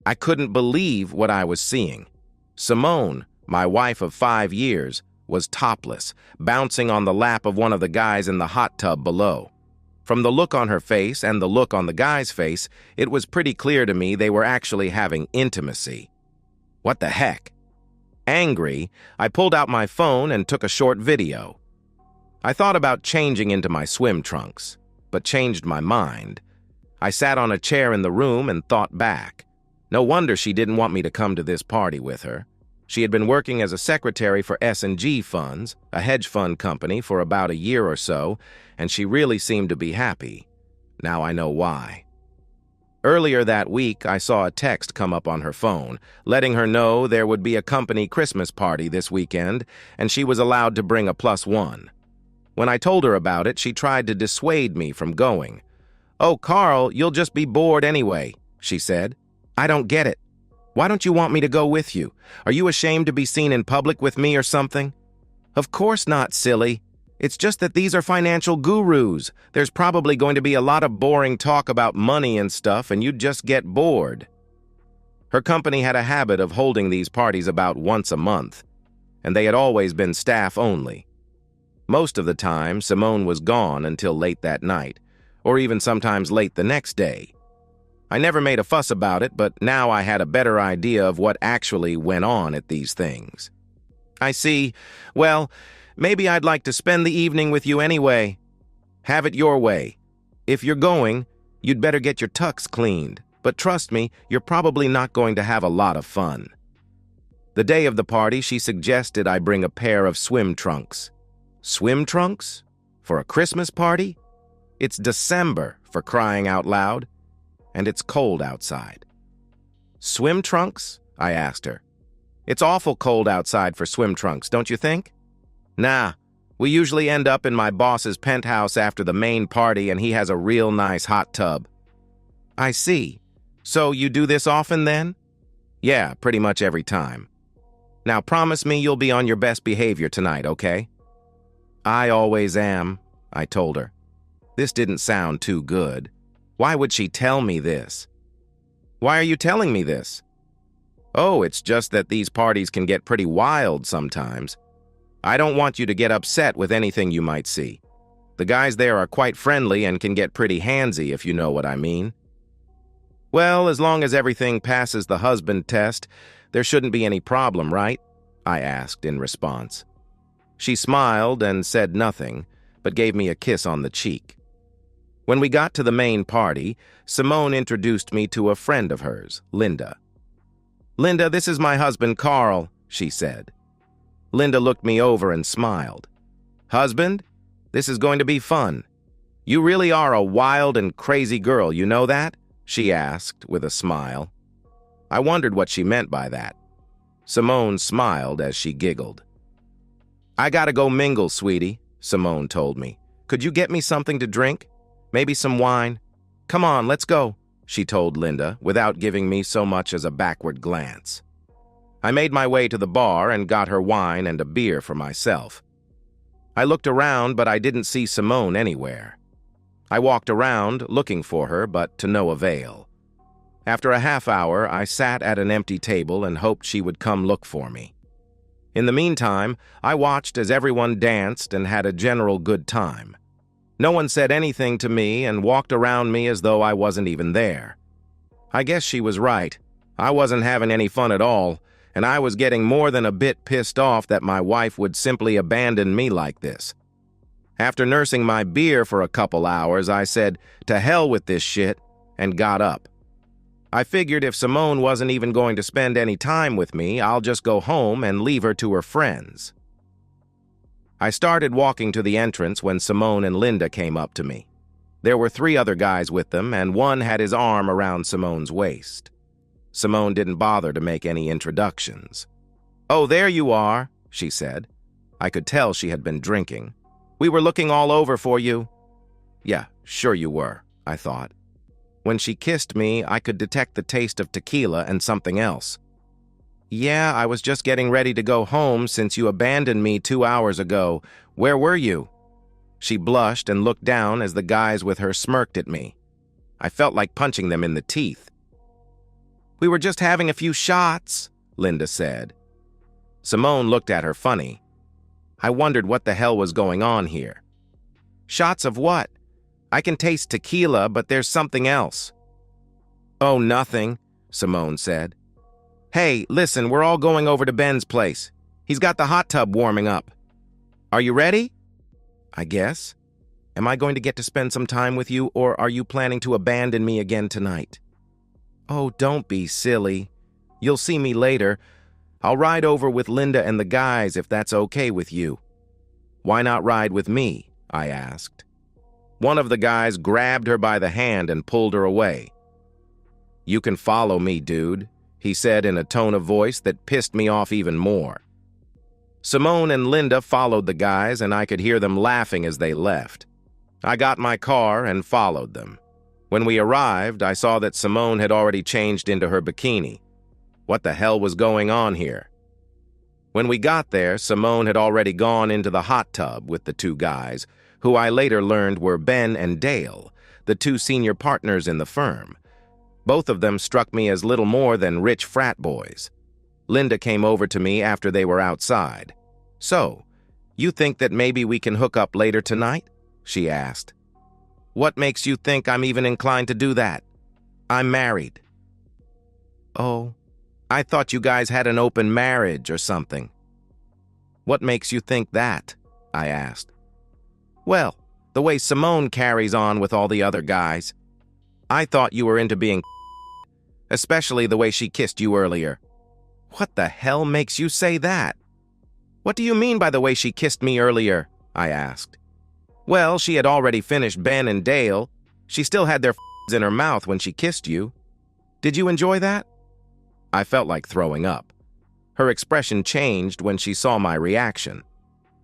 I couldn't believe what I was seeing. Simone, my wife of 5 years, was topless, bouncing on the lap of one of the guys in the hot tub below. From the look on her face and the look on the guy's face, it was pretty clear to me they were actually having intimacy. What the heck? Angry, I pulled out my phone and took a short video. I thought about changing into my swim trunks, but changed my mind. I sat on a chair in the room and thought back. No wonder she didn't want me to come to this party with her. She had been working as a secretary for S&G Funds, a hedge fund company, for about a year or so, and she really seemed to be happy. Now I know why. Earlier that week, I saw a text come up on her phone, letting her know there would be a company Christmas party this weekend, and she was allowed to bring a +1. When I told her about it, she tried to dissuade me from going. "Oh, Carl, you'll just be bored anyway," she said. "I don't get it. Why don't you want me to go with you? Are you ashamed to be seen in public with me or something?" "Of course not, silly. It's just that these are financial gurus. There's probably going to be a lot of boring talk about money and stuff, and you'd just get bored." Her company had a habit of holding these parties about once a month, and they had always been staff only. Most of the time, Simone was gone until late that night, or even sometimes late the next day. I never made a fuss about it, but now I had a better idea of what actually went on at these things. "I see. Well, maybe I'd like to spend the evening with you anyway. Have it your way. If you're going, you'd better get your tux cleaned, but trust me, you're probably not going to have a lot of fun." The day of the party, she suggested I bring a pair of swim trunks. Swim trunks? For a Christmas party? It's December, for crying out loud, and it's cold outside. "Swim trunks?" I asked her. "It's awful cold outside for swim trunks, don't you think?" "Nah, we usually end up in my boss's penthouse after the main party, and he has a real nice hot tub." "I see. So you do this often then?" "Yeah, pretty much every time." "Now promise me you'll be on your best behavior tonight, okay?" "I always am," I told her. This didn't sound too good. Why would she tell me this? "Why are you telling me this?" "Oh, it's just that these parties can get pretty wild sometimes. I don't want you to get upset with anything you might see. The guys there are quite friendly and can get pretty handsy, if you know what I mean." "Well, as long as everything passes the husband test, there shouldn't be any problem, right?" I asked in response. She smiled and said nothing, but gave me a kiss on the cheek. When we got to the main party, Simone introduced me to a friend of hers, Linda. "Linda, this is my husband, Carl," she said. Linda looked me over and smiled. "Husband? This is going to be fun. You really are a wild and crazy girl, you know that?" she asked with a smile. I wondered what she meant by that. Simone smiled as she giggled. "I gotta go mingle, sweetie," Simone told me. "Could you get me something to drink? Maybe some wine? Come on, let's go," she told Linda, without giving me so much as a backward glance. I made my way to the bar and got her wine and a beer for myself. I looked around, but I didn't see Simone anywhere. I walked around, looking for her, but to no avail. After a half hour, I sat at an empty table and hoped she would come look for me. In the meantime, I watched as everyone danced and had a general good time. No one said anything to me and walked around me as though I wasn't even there. I guess she was right. I wasn't having any fun at all, and I was getting more than a bit pissed off that my wife would simply abandon me like this. After nursing my beer for a couple hours, I said, "To hell with this shit," and got up. I figured if Simone wasn't even going to spend any time with me, I'll just go home and leave her to her friends. I started walking to the entrance when Simone and Linda came up to me. There were 3 other guys with them, and one had his arm around Simone's waist. Simone didn't bother to make any introductions. "Oh, there you are," she said. I could tell she had been drinking. "We were looking all over for you." Yeah, sure you were, I thought. When she kissed me, I could detect the taste of tequila and something else. "Yeah, I was just getting ready to go home since you abandoned me 2 hours ago. Where were you?" She blushed and looked down as the guys with her smirked at me. I felt like punching them in the teeth. We were just having a few shots, Linda said. Simone looked at her funny. I wondered what the hell was going on here. Shots of what? I can taste tequila, but there's something else. Oh, nothing, Simone said. Hey, listen, we're all going over to Ben's place. He's got the hot tub warming up. Are you ready? I guess. Am I going to get to spend some time with you, or are you planning to abandon me again tonight? Oh, don't be silly. You'll see me later. I'll ride over with Linda and the guys if that's okay with you. Why not ride with me? I asked. One of the guys grabbed her by the hand and pulled her away. You can follow me, dude, he said in a tone of voice that pissed me off even more. Simone and Linda followed the guys, and I could hear them laughing as they left. I got my car and followed them. When we arrived, I saw that Simone had already changed into her bikini. What the hell was going on here? When we got there, Simone had already gone into the hot tub with the two guys, who I later learned were Ben and Dale, the two senior partners in the firm. Both of them struck me as little more than rich frat boys. Linda came over to me after they were outside. So, you think that maybe we can hook up later tonight? She asked. What makes you think I'm even inclined to do that? I'm married. Oh, I thought you guys had an open marriage or something. What makes you think that? I asked. Well, the way Simone carries on with all the other guys. I thought you were into being especially the way she kissed you earlier. What the hell makes you say that? What do you mean by the way she kissed me earlier? I asked. Well, she had already finished Ben and Dale. She still had their in her mouth when she kissed you. Did you enjoy that? I felt like throwing up. Her expression changed when she saw my reaction.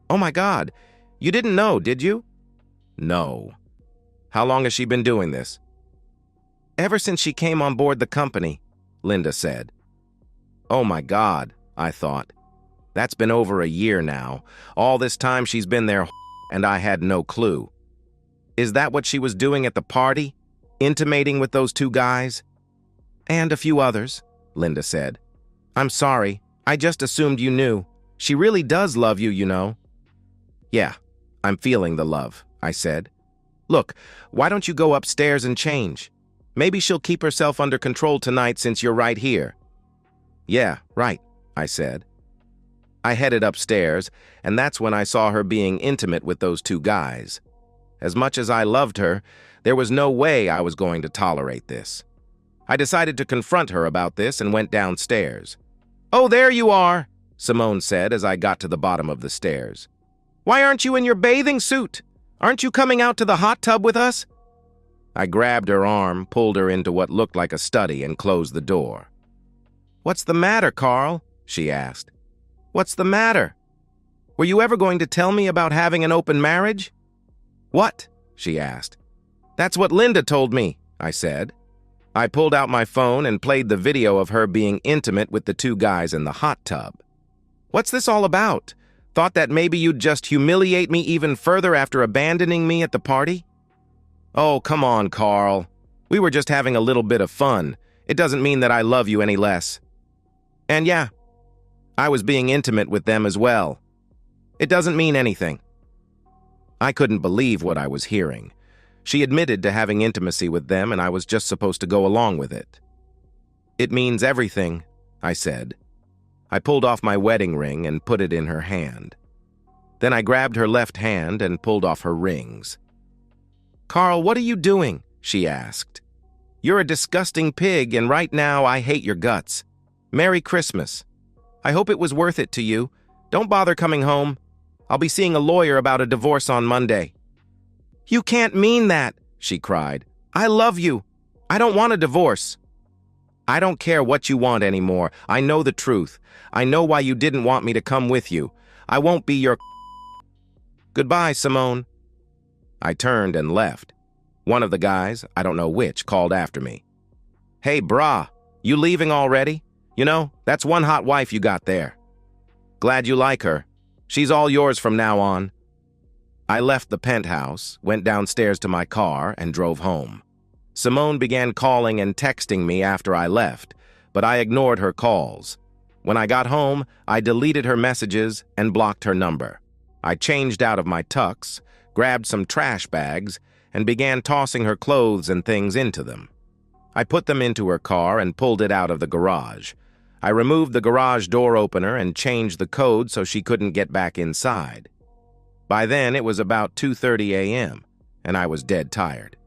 Oh my God, you didn't know, did you? No. How long has she been doing this? Ever since she came on board the company, Linda said. Oh my God, I thought. That's been over a year now. All this time she's been there, and I had no clue. Is that what she was doing at the party? Intimating with those two guys? And a few others, Linda said. I'm sorry, I just assumed you knew. She really does love you, you know. Yeah, I'm feeling the love, I said. Look, why don't you go upstairs and change? Maybe she'll keep herself under control tonight since you're right here. Yeah, right, I said. I headed upstairs, and that's when I saw her being intimate with those two guys. As much as I loved her, there was no way I was going to tolerate this. I decided to confront her about this and went downstairs. Oh, there you are, Simone said as I got to the bottom of the stairs. Why aren't you in your bathing suit? Aren't you coming out to the hot tub with us? I grabbed her arm, pulled her into what looked like a study, and closed the door. What's the matter, Carl? She asked. What's the matter? Were you ever going to tell me about having an open marriage? What? She asked. That's what Linda told me, I said. I pulled out my phone and played the video of her being intimate with the two guys in the hot tub. What's this all about? Thought that maybe you'd just humiliate me even further after abandoning me at the party? Oh, come on, Carl. We were just having a little bit of fun. It doesn't mean that I love you any less. And yeah, I was being intimate with them as well. It doesn't mean anything. I couldn't believe what I was hearing. She admitted to having intimacy with them, and I was just supposed to go along with it. It means everything, I said. I pulled off my wedding ring and put it in her hand. Then I grabbed her left hand and pulled off her rings. Carl, what are you doing? She asked. You're a disgusting pig, and right now I hate your guts. Merry Christmas. I hope it was worth it to you. Don't bother coming home. I'll be seeing a lawyer about a divorce on Monday. You can't mean that, she cried. I love you. I don't want a divorce. I don't care what you want anymore. I know the truth. I know why you didn't want me to come with you. I won't be your Goodbye, Simone. I turned and left. One of the guys, I don't know which, called after me. Hey, brah, you leaving already? You know, that's one hot wife you got there. Glad you like her. She's all yours from now on. I left the penthouse, went downstairs to my car, and drove home. Simone began calling and texting me after I left, but I ignored her calls. When I got home, I deleted her messages and blocked her number. I changed out of my tux, grabbed some trash bags, and began tossing her clothes and things into them. I put them into her car and pulled it out of the garage. I removed the garage door opener and changed the code so she couldn't get back inside. By then, it was about 2:30 a.m., and I was dead tired.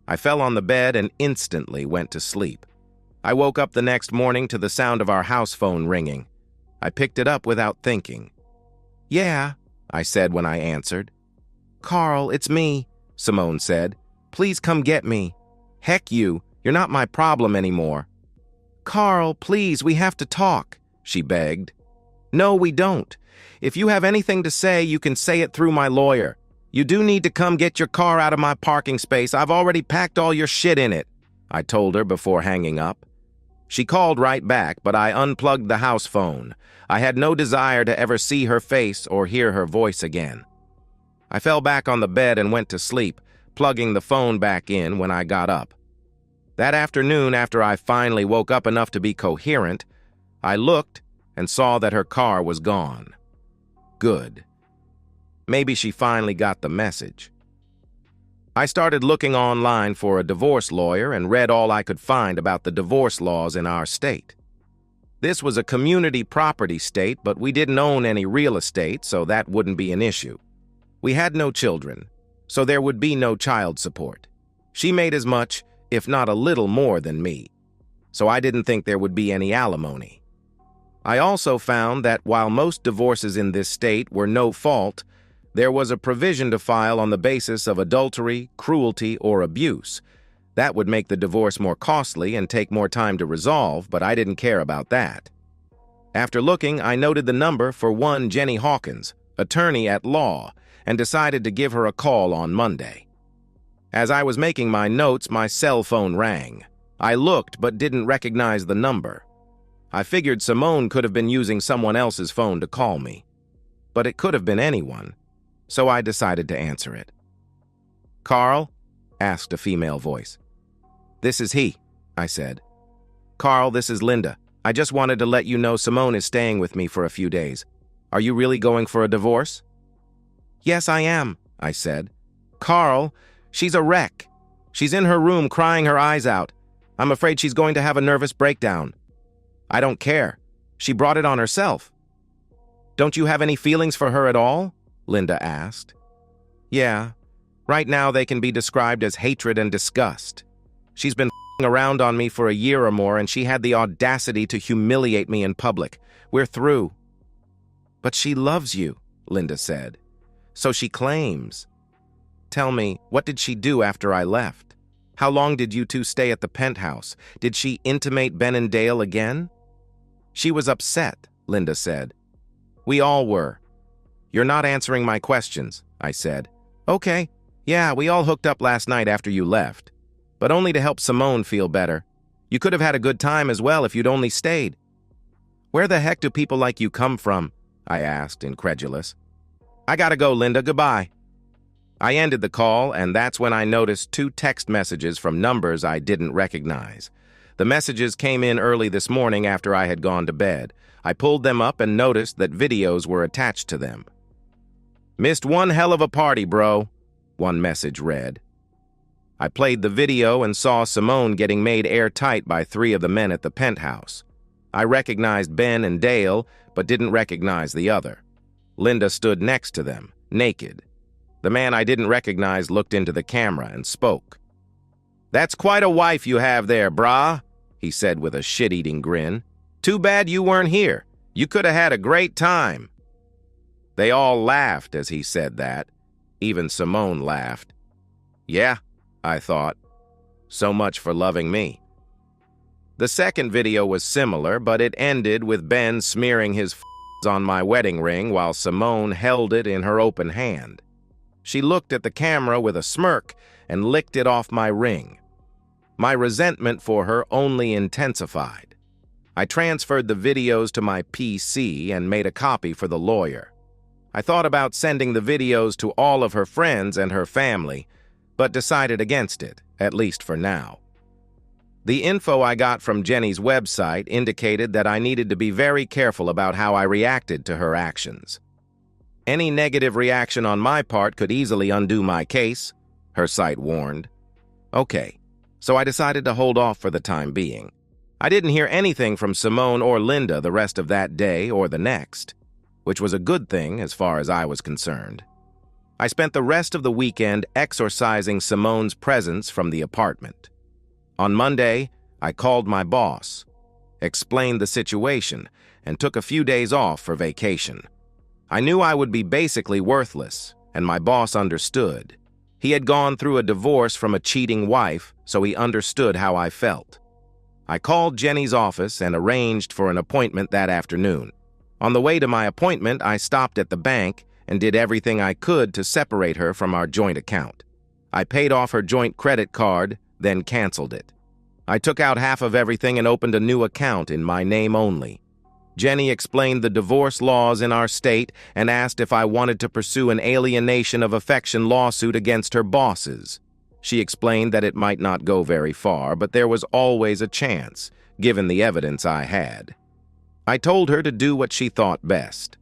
I fell on the bed and instantly went to sleep. I woke up the next morning to the sound of our house phone ringing. I picked it up without thinking. "Yeah," I said when I answered. "Carl, it's me," Simone said. "Please come get me." "Heck you, you're not my problem anymore." "Carl, please, we have to talk," she begged. "No, we don't. If you have anything to say, you can say it through my lawyer. You do need to come get your car out of my parking space. I've already packed all your shit in it," I told her before hanging up. She called right back, but I unplugged the house phone. I had no desire to ever see her face or hear her voice again. I fell back on the bed and went to sleep, plugging the phone back in when I got up. That afternoon, after I finally woke up enough to be coherent, I looked and saw that her car was gone. Good. Maybe she finally got the message. I started looking online for a divorce lawyer and read all I could find about the divorce laws in our state. This was a community property state, but we didn't own any real estate, so that wouldn't be an issue. We had no children, so there would be no child support. She made as much, if not a little more than me, so I didn't think there would be any alimony. I also found that while most divorces in this state were no fault, there was a provision to file on the basis of adultery, cruelty, or abuse. That would make the divorce more costly and take more time to resolve, but I didn't care about that. After looking, I noted the number for one Jenny Hawkins, attorney at law, and decided to give her a call on Monday. As I was making my notes, my cell phone rang. I looked but didn't recognize the number. I figured Simone could have been using someone else's phone to call me, but it could have been anyone, so I decided to answer it. "Carl?" asked a female voice. "This is he," I said. "Carl, this is Linda. I just wanted to let you know Simone is staying with me for a few days. Are you really going for a divorce?" "Yes, I am," I said. "Carl, she's a wreck. She's in her room crying her eyes out. I'm afraid she's going to have a nervous breakdown." "I don't care. She brought it on herself." "Don't you have any feelings for her at all?" Linda asked. "Yeah. Right now they can be described as hatred and disgust. She's been f***ing around on me for a year or more, and she had the audacity to humiliate me in public. We're through." "But she loves you," Linda said. "So she claims." "Tell me, what did she do after I left? How long did you two stay at the penthouse? Did she intimate Ben and Dale again?" "She was upset," Linda said. "We all were." "You're not answering my questions," I said. "Okay, yeah, we all hooked up last night after you left, but only to help Simone feel better. You could have had a good time as well if you'd only stayed." "Where the heck do people like you come from?" I asked, incredulous. "I gotta go, Linda. Goodbye." I ended the call, and that's when I noticed 2 text messages from numbers I didn't recognize. The messages came in early this morning after I had gone to bed. I pulled them up and noticed that videos were attached to them. "Missed one hell of a party, bro," one message read. I played the video and saw Simone getting made airtight by 3 of the men at the penthouse. I recognized Ben and Dale, but didn't recognize the other. Linda stood next to them, naked. The man I didn't recognize looked into the camera and spoke. "That's quite a wife you have there, brah," he said with a shit-eating grin. "Too bad you weren't here. You could have had a great time." They all laughed as he said that. Even Simone laughed. Yeah, I thought. So much for loving me. The second video was similar, but it ended with Ben smearing his on my wedding ring while Simone held it in her open hand. She looked at the camera with a smirk and licked it off my ring. My resentment for her only intensified. I transferred the videos to my PC and made a copy for the lawyer. I thought about sending the videos to all of her friends and her family, but decided against it, at least for now. The info I got from Jenny's website indicated that I needed to be very careful about how I reacted to her actions. Any negative reaction on my part could easily undo my case, her site warned. Okay, so I decided to hold off for the time being. I didn't hear anything from Simone or Linda the rest of that day or the next, which was a good thing as far as I was concerned. I spent the rest of the weekend exorcising Simone's presence from the apartment. On Monday, I called my boss, explained the situation, and took a few days off for vacation. I knew I would be basically worthless, and my boss understood. He had gone through a divorce from a cheating wife, so he understood how I felt. I called Jenny's office and arranged for an appointment that afternoon. On the way to my appointment, I stopped at the bank and did everything I could to separate her from our joint account. I paid off her joint credit card, then canceled it. I took out half of everything and opened a new account in my name only. Jenny explained the divorce laws in our state and asked if I wanted to pursue an alienation of affection lawsuit against her bosses. She explained that it might not go very far, but there was always a chance, given the evidence I had. I told her to do what she thought best.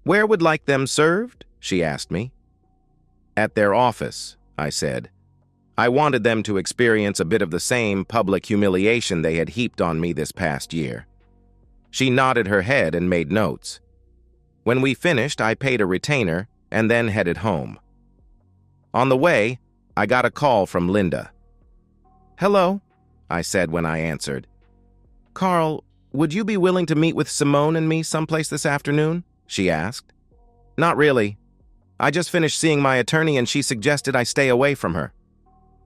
"Where would like them served?" she asked me. "At their office," I said. I wanted them to experience a bit of the same public humiliation they had heaped on me this past year. She nodded her head and made notes. When we finished, I paid a retainer and then headed home. On the way, I got a call from Linda. "Hello," I said when I answered. "Carl, would you be willing to meet with Simone and me someplace this afternoon?" she asked. "Not really. I just finished seeing my attorney and she suggested I stay away from her.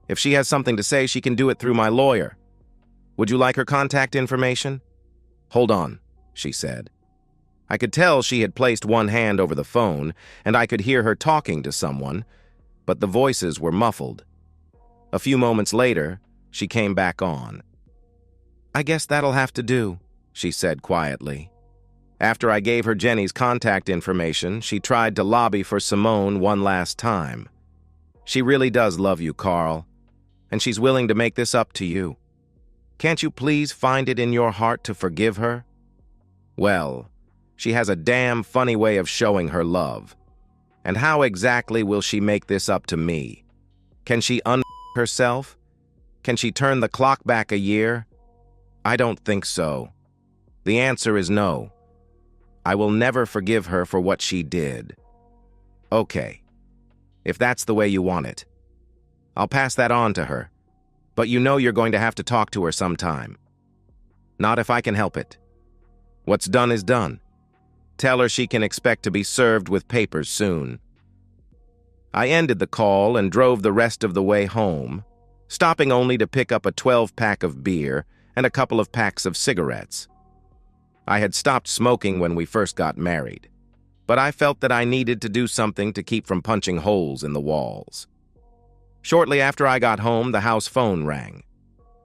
If she has something to say, she can do it through my lawyer. Would you like her contact information?" "Hold on," she said. I could tell she had placed one hand over the phone, and I could hear her talking to someone, but the voices were muffled. A few moments later, she came back on. "I guess that'll have to do," she said quietly. After I gave her Jenny's contact information, she tried to lobby for Simone one last time. "She really does love you, Carl, and she's willing to make this up to you. Can't you please find it in your heart to forgive her?" Well, she has a damn funny way of showing her love. And how exactly will she make this up to me? Can she herself? Can she turn the clock back a year? I don't think so. The answer is no. I will never forgive her for what she did. Okay, if that's the way you want it. I'll pass that on to her, but you know you're going to have to talk to her sometime. Not if I can help it. What's done is done. Tell her she can expect to be served with papers soon. I ended the call and drove the rest of the way home, stopping only to pick up a 12-pack of beer and a couple of packs of cigarettes. I had stopped smoking when we first got married, but I felt that I needed to do something to keep from punching holes in the walls. Shortly after I got home, the house phone rang.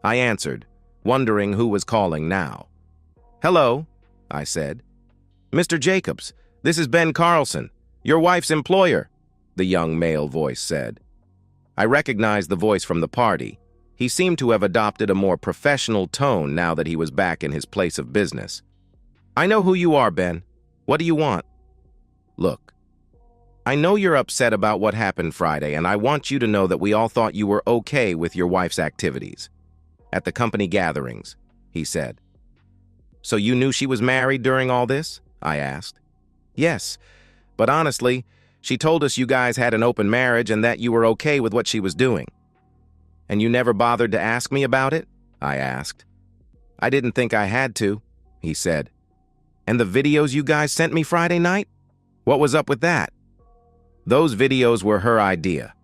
I answered, wondering who was calling now. "Hello," I said. "Mr. Jacobs, this is Ben Carlson, your wife's employer," the young male voice said. I recognized the voice from the party. He seemed to have adopted a more professional tone now that he was back in his place of business. "I know who you are, Ben. What do you want?" "Look, I know you're upset about what happened Friday, and I want you to know that we all thought you were okay with your wife's activities at the company gatherings," he said. "So you knew she was married during all this?" I asked. "Yes, but honestly, she told us you guys had an open marriage and that you were okay with what she was doing." "And you never bothered to ask me about it?" I asked. "I didn't think I had to," he said. "And the videos you guys sent me Friday night? What was up with that?" "Those videos were her idea.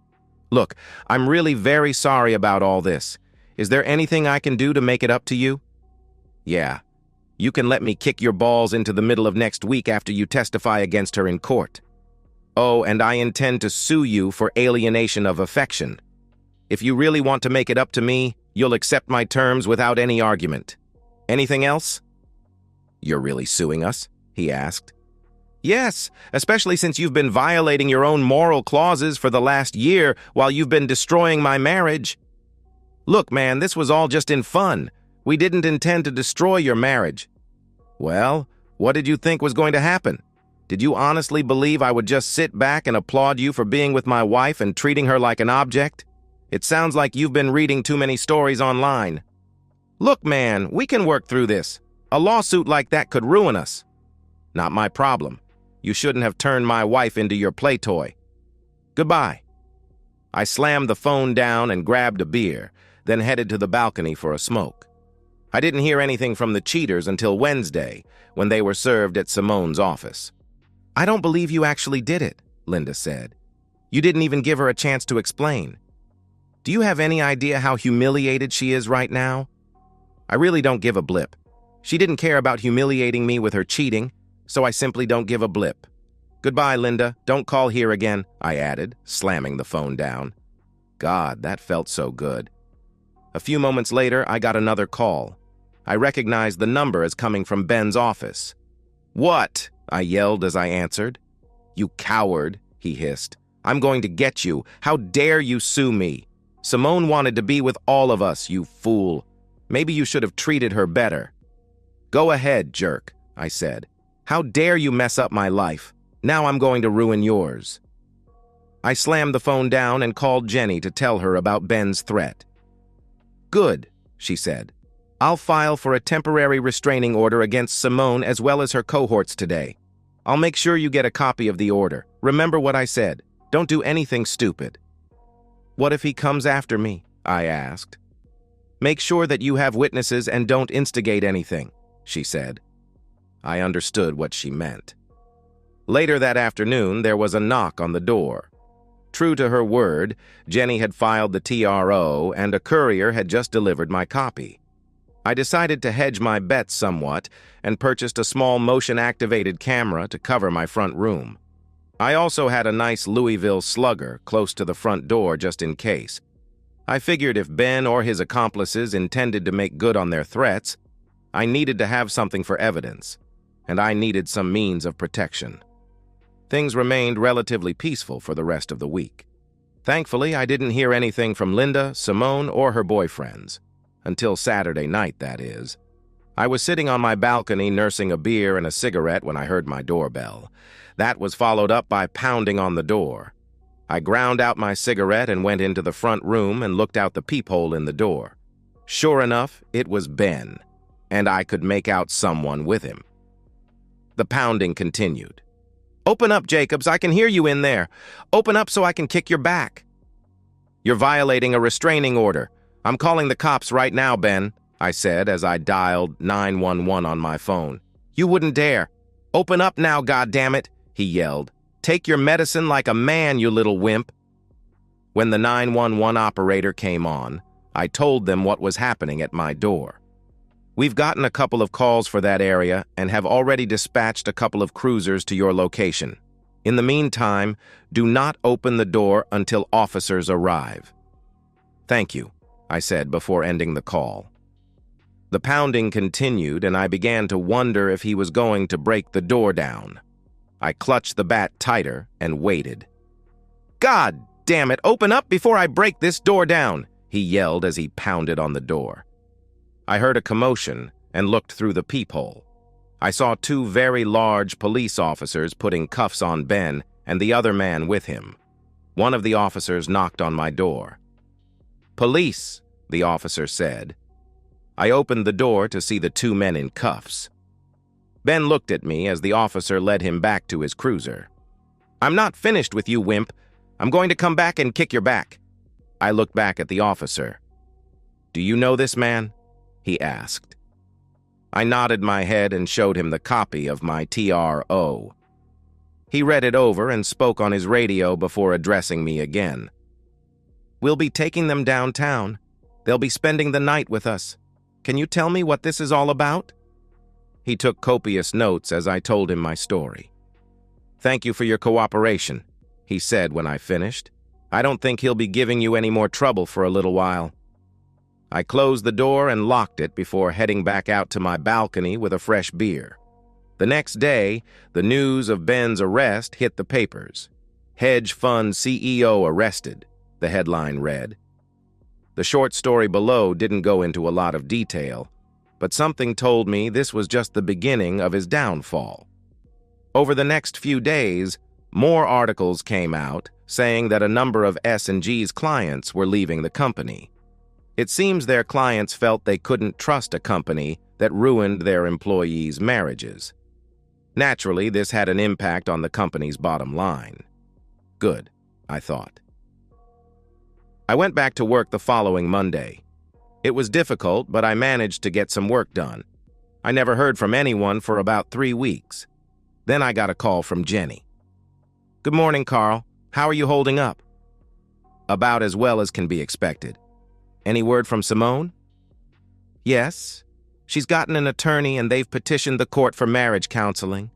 Look, I'm really very sorry about all this. Is there anything I can do to make it up to you?" "Yeah. You can let me kick your balls into the middle of next week after you testify against her in court. Oh, and I intend to sue you for alienation of affection. If you really want to make it up to me, you'll accept my terms without any argument. Anything else?" "You're really suing us?" he asked. "Yes, especially since you've been violating your own moral clauses for the last year while you've been destroying my marriage." Look, man, this was all just in fun. We didn't intend to destroy your marriage. Well, what did you think was going to happen? Did you honestly believe I would just sit back and applaud you for being with my wife and treating her like an object? It sounds like you've been reading too many stories online. Look, man, we can work through this. A lawsuit like that could ruin us. Not my problem. You shouldn't have turned my wife into your play toy. Goodbye. I slammed the phone down and grabbed a beer, then headed to the balcony for a smoke. I didn't hear anything from the cheaters until Wednesday, when they were served at Simone's office. I don't believe you actually did it, Linda said. You didn't even give her a chance to explain. Do you have any idea how humiliated she is right now? I really don't give a blip. She didn't care about humiliating me with her cheating, so I simply don't give a blip. Goodbye, Linda. Don't call here again, I added, slamming the phone down. God, that felt so good. A few moments later, I got another call. I recognized the number as coming from Ben's office. What? I yelled as I answered. You coward, he hissed. I'm going to get you. How dare you sue me? Simone wanted to be with all of us, you fool. Maybe you should have treated her better. Go ahead, jerk, I said. How dare you mess up my life? Now I'm going to ruin yours. I slammed the phone down and called Jenny to tell her about Ben's threat. Good, she said. I'll file for a temporary restraining order against Simone as well as her cohorts today. I'll make sure you get a copy of the order. Remember what I said. Don't do anything stupid. What if he comes after me? I asked. Make sure that you have witnesses and don't instigate anything, she said. I understood what she meant. Later that afternoon, there was a knock on the door. True to her word, Jenny had filed the TRO and a courier had just delivered my copy. I decided to hedge my bets somewhat and purchased a small motion-activated camera to cover my front room. I also had a nice Louisville Slugger close to the front door just in case. I figured if Ben or his accomplices intended to make good on their threats, I needed to have something for evidence, and I needed some means of protection. Things remained relatively peaceful for the rest of the week. Thankfully, I didn't hear anything from Linda, Simone, or her boyfriends. Until Saturday night, that is. I was sitting on my balcony nursing a beer and a cigarette when I heard my doorbell. That was followed up by pounding on the door. I ground out my cigarette and went into the front room and looked out the peephole in the door. Sure enough, it was Ben, and I could make out someone with him. The pounding continued. Open up, Jacobs, I can hear you in there. Open up so I can kick your back. You're violating a restraining order. I'm calling the cops right now, Ben, I said as I dialed 911 on my phone. You wouldn't dare. Open up now, goddammit, he yelled. Take your medicine like a man, you little wimp. When the 911 operator came on, I told them what was happening at my door. We've gotten a couple of calls for that area and have already dispatched a couple of cruisers to your location. In the meantime, do not open the door until officers arrive. Thank you, I said before ending the call. The pounding continued and I began to wonder if he was going to break the door down. I clutched the bat tighter and waited. God damn it, open up before I break this door down, he yelled as he pounded on the door. I heard a commotion and looked through the peephole. I saw two very large police officers putting cuffs on Ben and the other man with him. One of the officers knocked on my door. Police, the officer said. I opened the door to see the two men in cuffs. Ben looked at me as the officer led him back to his cruiser. I'm not finished with you, wimp. I'm going to come back and kick your back. I looked back at the officer. Do you know this man? He asked. I nodded my head and showed him the copy of my TRO. He read it over and spoke on his radio before addressing me again. We'll be taking them downtown. They'll be spending the night with us. Can you tell me what this is all about? He took copious notes as I told him my story. Thank you for your cooperation, he said when I finished. I don't think he'll be giving you any more trouble for a little while. I closed the door and locked it before heading back out to my balcony with a fresh beer. The next day, the news of Ben's arrest hit the papers. Hedge fund CEO arrested, the headline read. The short story below didn't go into a lot of detail, but something told me this was just the beginning of his downfall. Over the next few days, more articles came out saying that a number of S&G's clients were leaving the company. It seems their clients felt they couldn't trust a company that ruined their employees' marriages. Naturally, this had an impact on the company's bottom line. Good, I thought. I went back to work the following Monday. It was difficult, but I managed to get some work done. I never heard from anyone for about 3 weeks. Then I got a call from Jenny. "Good morning, Carl. How are you holding up?" "About as well as can be expected." "Any word from Simone?" "Yes. She's gotten an attorney and they've petitioned the court for marriage counseling.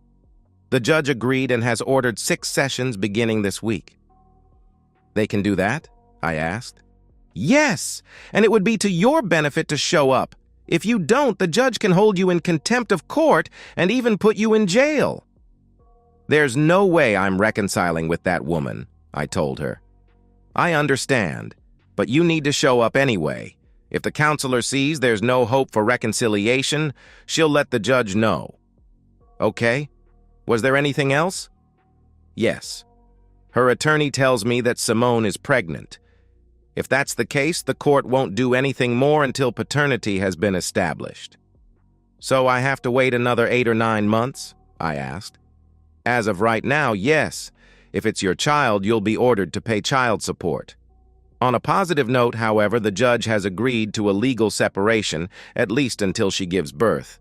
The judge agreed and has ordered 6 sessions beginning this week." "They can do that?" I asked. "Yes, and it would be to your benefit to show up. If you don't, the judge can hold you in contempt of court and even put you in jail." "There's no way I'm reconciling with that woman," I told her. "I understand, but you need to show up anyway. If the counselor sees there's no hope for reconciliation, she'll let the judge know." "Okay. Was there anything else?" "Yes. Her attorney tells me that Simone is pregnant. If that's the case, the court won't do anything more until paternity has been established." "So I have to wait another 8 or 9 months?" I asked. "As of right now, yes. If it's your child, you'll be ordered to pay child support." On a positive note, however, the judge has agreed to a legal separation, at least until she gives birth.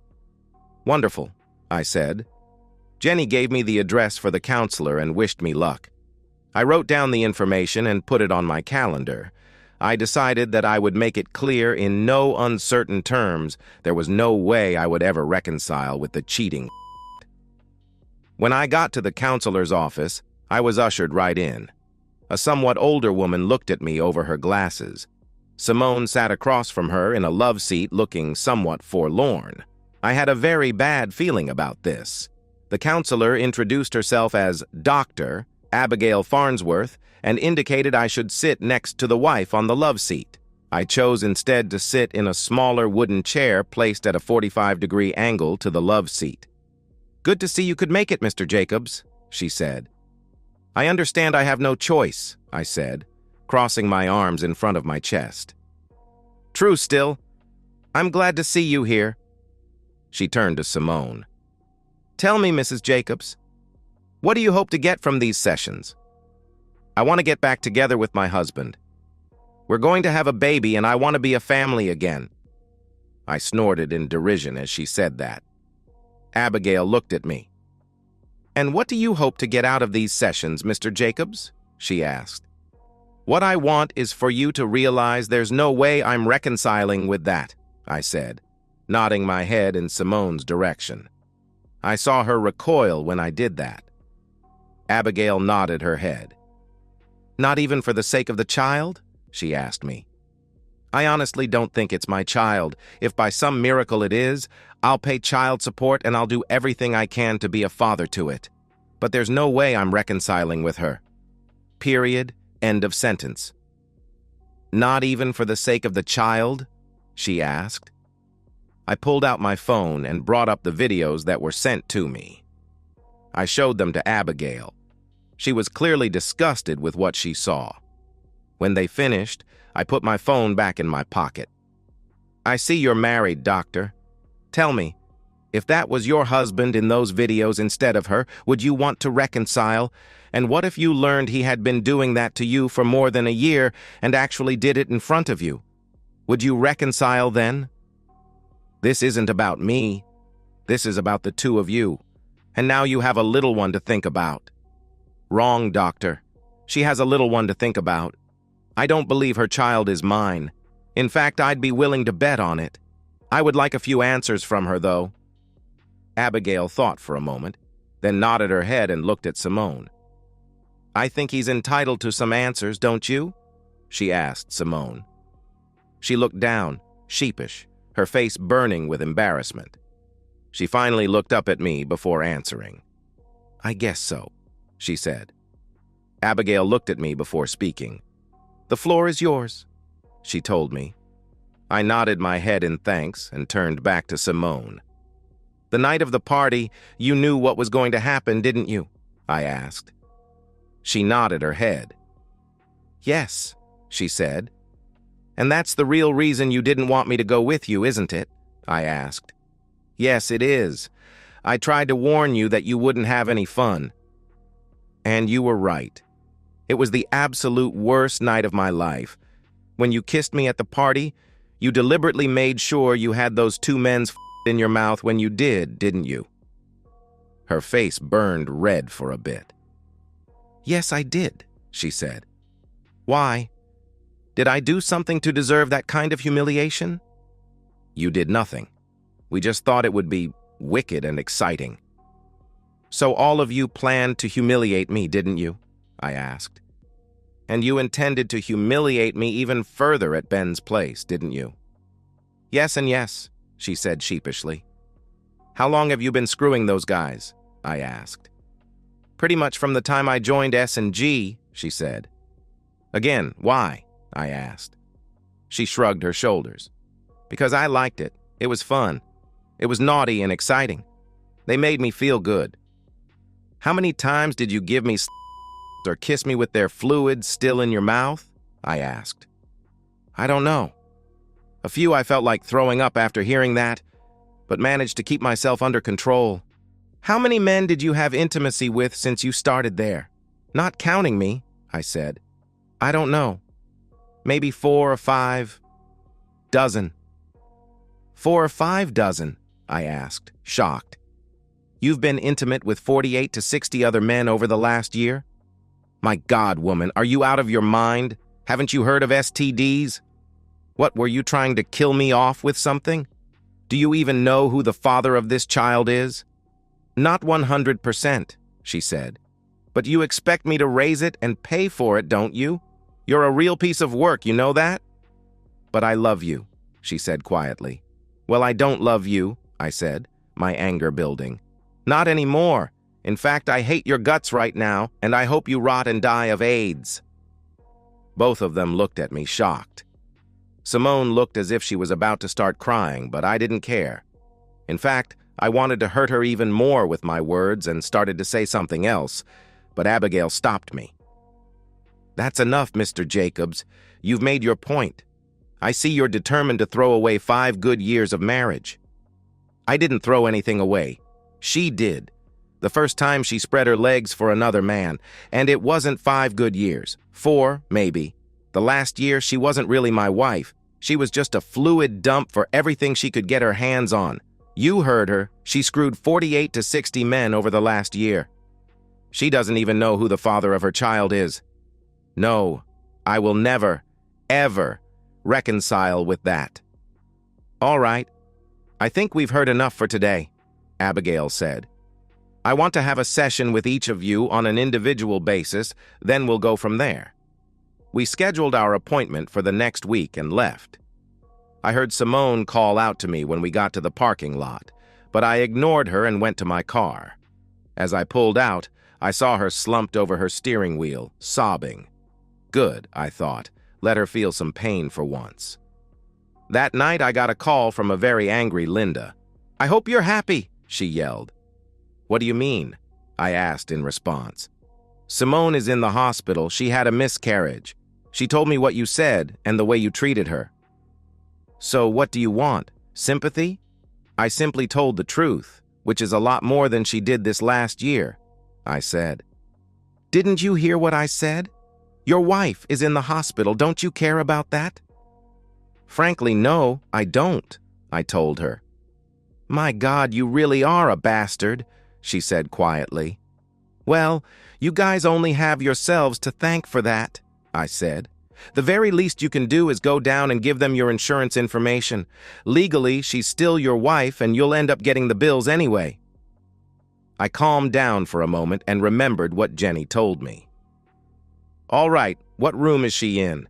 "Wonderful," I said. Jenny gave me the address for the counselor and wished me luck. I wrote down the information and put it on my calendar. I decided that I would make it clear in no uncertain terms there was no way I would ever reconcile with the cheating. When I got to the counselor's office, I was ushered right in. A somewhat older woman looked at me over her glasses. Simone sat across from her in a love seat looking somewhat forlorn. I had a very bad feeling about this. The counselor introduced herself as Dr. Abigail Farnsworth and indicated I should sit next to the wife on the love seat. I chose instead to sit in a smaller wooden chair placed at a 45-degree angle to the love seat. "Good to see you could make it, Mr. Jacobs," she said. "I understand I have no choice," I said, crossing my arms in front of my chest. "True still. I'm glad to see you here." She turned to Simone. "Tell me, Mrs. Jacobs, what do you hope to get from these sessions?" "I want to get back together with my husband. We're going to have a baby and I want to be a family again." I snorted in derision as she said that. Abigail looked at me. "And what do you hope to get out of these sessions, Mr. Jacobs?" she asked. "What I want is for you to realize there's no way I'm reconciling with that," I said, nodding my head in Simone's direction. I saw her recoil when I did that. Abigail nodded her head. "Not even for the sake of the child?" she asked me. "I honestly don't think it's my child. If by some miracle it is, I'll pay child support and I'll do everything I can to be a father to it. But there's no way I'm reconciling with her. Period. End of sentence." "Not even for the sake of the child?" she asked. I pulled out my phone and brought up the videos that were sent to me. I showed them to Abigail. She was clearly disgusted with what she saw. When they finished, I put my phone back in my pocket. "I see you're married, Doctor. Tell me, if that was your husband in those videos instead of her, would you want to reconcile? And what if you learned he had been doing that to you for more than a year and actually did it in front of you? Would you reconcile then? This isn't about me. This is about the two of you. And now you have a little one to think about." "Wrong, Doctor. She has a little one to think about. I don't believe her child is mine. In fact, I'd be willing to bet on it. I would like a few answers from her, though." Abigail thought for a moment, then nodded her head and looked at Simone. "I think he's entitled to some answers, don't you?" she asked Simone. She looked down, sheepish, her face burning with embarrassment. She finally looked up at me before answering. "I guess so," she said. Abigail looked at me before speaking. "The floor is yours." she told me. I nodded my head in thanks and turned back to Simone. The night of the party, you knew what was going to happen, didn't you? I asked. She nodded her head. Yes, she said. And that's the real reason you didn't want me to go with you, isn't it? I asked. Yes, it is. I tried to warn you that you wouldn't have any fun. And you were right. It was the absolute worst night of my life. When you kissed me at the party, you deliberately made sure you had those two men's in your mouth when you did, didn't you? Her face burned red for a bit. Yes, I did, she said. Why? Did I do something to deserve that kind of humiliation? You did nothing. We just thought it would be wicked and exciting. So all of you planned to humiliate me, didn't you? I asked. And you intended to humiliate me even further at Ben's place, didn't you? Yes and yes, she said sheepishly. How long have you been screwing those guys? I asked. Pretty much from the time I joined S&G, she said. Again, why? I asked. She shrugged her shoulders. Because I liked it. It was fun. It was naughty and exciting. They made me feel good. How many times did you give me or kiss me with their fluids still in your mouth? I asked. I don't know. A few I felt like throwing up after hearing that, but managed to keep myself under control. How many men did you have intimacy with since you started there? Not counting me, I said. I don't know. Maybe 4 or 5 dozen. 4 or 5 dozen, I asked, shocked. You've been intimate with 48 to 60 other men over the last year? My God, woman, are you out of your mind? Haven't you heard of STDs? What, were you trying to kill me off with something? Do you even know who the father of this child is? Not 100%, she said. But you expect me to raise it and pay for it, don't you? You're a real piece of work, you know that? But I love you, she said quietly. Well, I don't love you, I said, my anger building. Not anymore. In fact, I hate your guts right now, and I hope you rot and die of AIDS. Both of them looked at me, shocked. Simone looked as if she was about to start crying, but I didn't care. In fact, I wanted to hurt her even more with my words and started to say something else, but Abigail stopped me. That's enough, Mr. Jacobs. You've made your point. I see you're determined to throw away 5 good years of marriage. I didn't throw anything away. She did. The first time she spread her legs for another man, and it wasn't 5 good years. 4, maybe. The last year, she wasn't really my wife. She was just a fluid dump for everything she could get her hands on. You heard her. She screwed 48 to 60 men over the last year. She doesn't even know who the father of her child is. No, I will never, ever reconcile with that. All right. I think we've heard enough for today, Abigail said. I want to have a session with each of you on an individual basis, then we'll go from there. We scheduled our appointment for the next week and left. I heard Simone call out to me when we got to the parking lot, but I ignored her and went to my car. As I pulled out, I saw her slumped over her steering wheel, sobbing. Good, I thought. Let her feel some pain for once. That night, I got a call from a very angry Linda. I hope you're happy, she yelled. What do you mean? I asked in response. Simone is in the hospital. She had a miscarriage. She told me what you said and the way you treated her. So what do you want? Sympathy? I simply told the truth, which is a lot more than she did this last year, I said. Didn't you hear what I said? Your wife is in the hospital. Don't you care about that? Frankly, no, I don't, I told her. My God, you really are a bastard, she said quietly. Well, you guys only have yourselves to thank for that, I said. The very least you can do is go down and give them your insurance information. Legally, she's still your wife and you'll end up getting the bills anyway. I calmed down for a moment and remembered what Jenny told me. All right, what room is she in?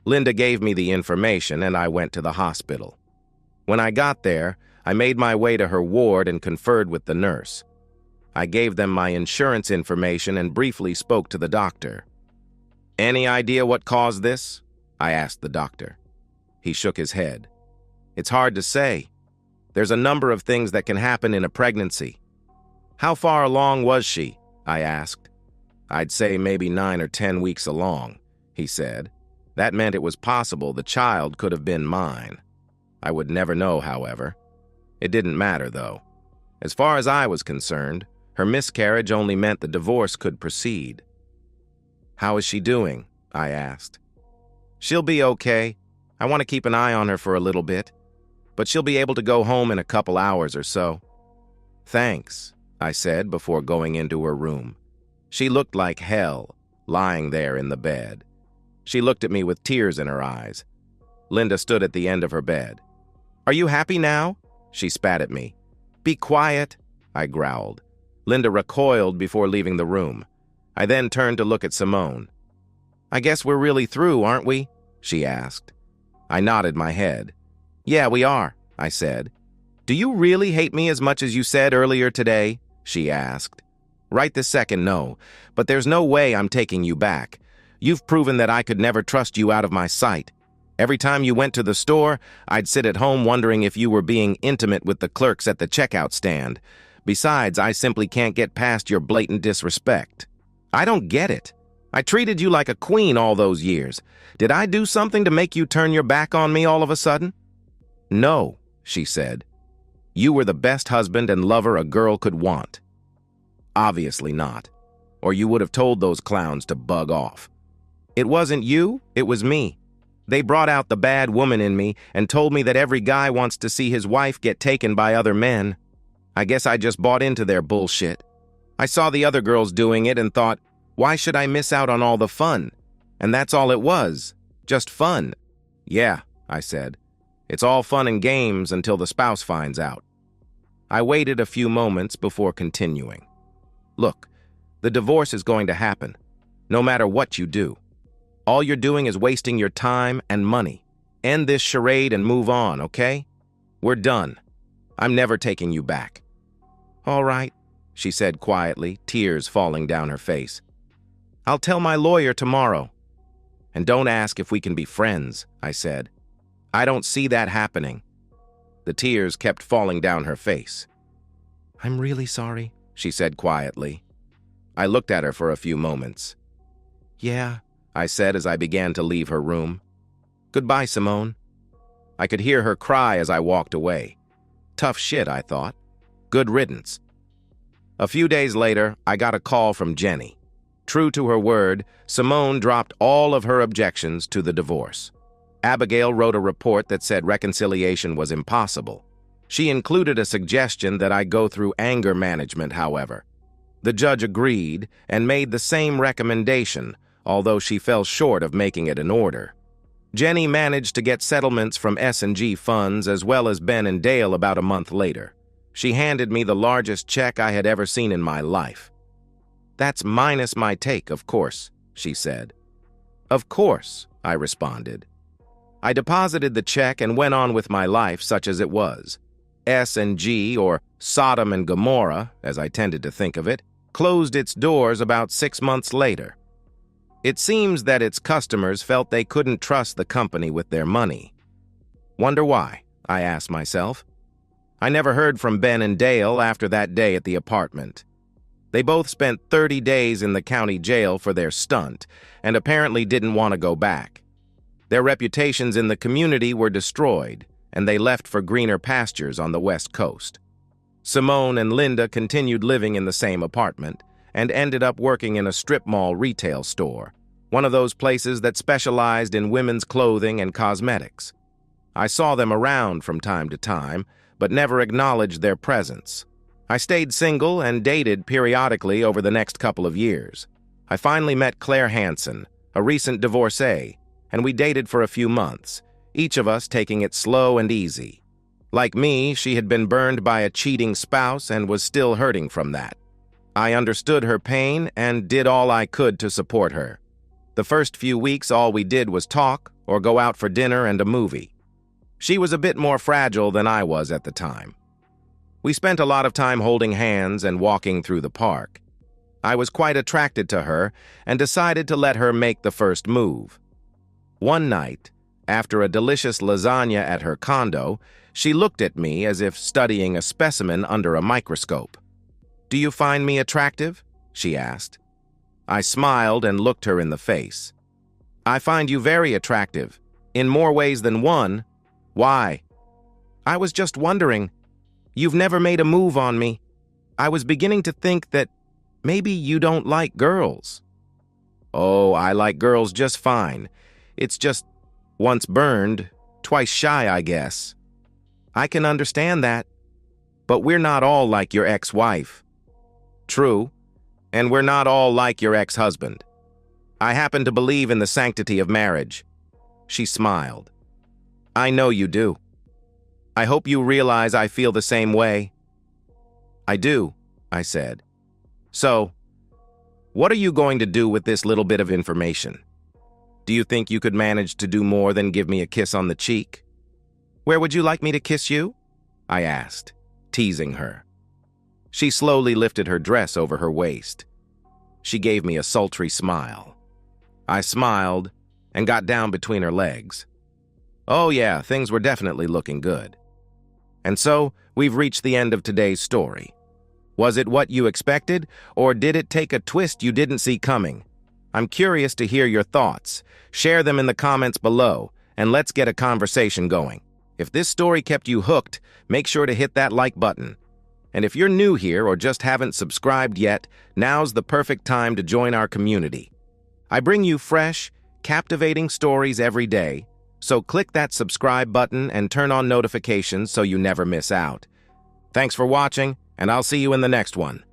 Linda gave me the information and I went to the hospital. When I got there, I made my way to her ward and conferred with the nurse. I gave them my insurance information and briefly spoke to the doctor. Any idea what caused this? I asked the doctor. He shook his head. It's hard to say. There's a number of things that can happen in a pregnancy. How far along was she? I asked. I'd say maybe 9 or 10 weeks along, he said. That meant it was possible the child could have been mine. I would never know, however. It didn't matter, though. As far as I was concerned, her miscarriage only meant the divorce could proceed. How is she doing? I asked. She'll be okay. I want to keep an eye on her for a little bit, but she'll be able to go home in a couple hours or so. Thanks, I said before going into her room. She looked like hell, lying there in the bed. She looked at me with tears in her eyes. Linda stood at the end of her bed. Are you happy now? She spat at me. Be quiet, I growled. Linda recoiled before leaving the room. I then turned to look at Simone. I guess we're really through, aren't we? She asked. I nodded my head. Yeah, we are, I said. Do you really hate me as much as you said earlier today? She asked. Right this second, no, but there's no way I'm taking you back. You've proven that I could never trust you out of my sight. Every time you went to the store, I'd sit at home wondering if you were being intimate with the clerks at the checkout stand. Besides, I simply can't get past your blatant disrespect. I don't get it. I treated you like a queen all those years. Did I do something to make you turn your back on me all of a sudden? No, she said. You were the best husband and lover a girl could want. Obviously not, or you would have told those clowns to bug off. It wasn't you, it was me. They brought out the bad woman in me and told me that every guy wants to see his wife get taken by other men. I guess I just bought into their bullshit. I saw the other girls doing it and thought, why should I miss out on all the fun? And that's all it was, just fun. Yeah, I said. It's all fun and games until the spouse finds out. I waited a few moments before continuing. Look, the divorce is going to happen, no matter what you do. All you're doing is wasting your time and money. End this charade and move on, okay? We're done. I'm never taking you back. All right, she said quietly, tears falling down her face. I'll tell my lawyer tomorrow. And don't ask if we can be friends, I said. I don't see that happening. The tears kept falling down her face. I'm really sorry, she said quietly. I looked at her for a few moments. Yeah, I said as I began to leave her room. Goodbye, Simone. I could hear her cry as I walked away. Tough shit, I thought. Good riddance. A few days later, I got a call from Jenny. True to her word, Simone dropped all of her objections to the divorce. Abigail wrote a report that said reconciliation was impossible. She included a suggestion that I go through anger management, however. The judge agreed and made the same recommendation, although she fell short of making it an order. Jenny managed to get settlements from S&G funds as well as Ben and Dale about a month later. She handed me the largest check I had ever seen in my life. That's minus my take, of course, she said. Of course, I responded. I deposited the check and went on with my life such as it was. S&G, or Sodom and Gomorrah, as I tended to think of it, closed its doors about 6 months later. It seems that its customers felt they couldn't trust the company with their money. Wonder why, I asked myself. I never heard from Ben and Dale after that day at the apartment. They both spent 30 days in the county jail for their stunt and apparently didn't want to go back. Their reputations in the community were destroyed, and they left for greener pastures on the West Coast. Simone and Linda continued living in the same apartment and ended up working in a strip mall retail store, one of those places that specialized in women's clothing and cosmetics. I saw them around from time to time, but never acknowledged their presence. I stayed single and dated periodically over the next couple of years. I finally met Claire Hansen, a recent divorcee, and we dated for a few months, each of us taking it slow and easy. Like me, she had been burned by a cheating spouse and was still hurting from that. I understood her pain and did all I could to support her. The first few weeks, all we did was talk or go out for dinner and a movie. She was a bit more fragile than I was at the time. We spent a lot of time holding hands and walking through the park. I was quite attracted to her and decided to let her make the first move. One night, after a delicious lasagna at her condo, she looked at me as if studying a specimen under a microscope. "Do you find me attractive?" she asked. I smiled and looked her in the face. "I find you very attractive, in more ways than one. Why?" "I was just wondering. You've never made a move on me. I was beginning to think that maybe you don't like girls." "Oh, I like girls just fine. It's just once burned, twice shy, I guess." "I can understand that. But we're not all like your ex-wife." "True. And we're not all like your ex-husband. I happen to believe in the sanctity of marriage." She smiled. "I know you do. I hope you realize I feel the same way." "I do," I said. "So, what are you going to do with this little bit of information? Do you think you could manage to do more than give me a kiss on the cheek?" "Where would you like me to kiss you?" I asked, teasing her. She slowly lifted her dress over her waist. She gave me a sultry smile. I smiled and got down between her legs. Oh yeah, things were definitely looking good. And so, we've reached the end of today's story. Was it what you expected, or did it take a twist you didn't see coming? I'm curious to hear your thoughts. Share them in the comments below, and let's get a conversation going. If this story kept you hooked, make sure to hit that like button. And if you're new here or just haven't subscribed yet, now's the perfect time to join our community. I bring you fresh, captivating stories every day, so click that subscribe button and turn on notifications so you never miss out. Thanks for watching, and I'll see you in the next one.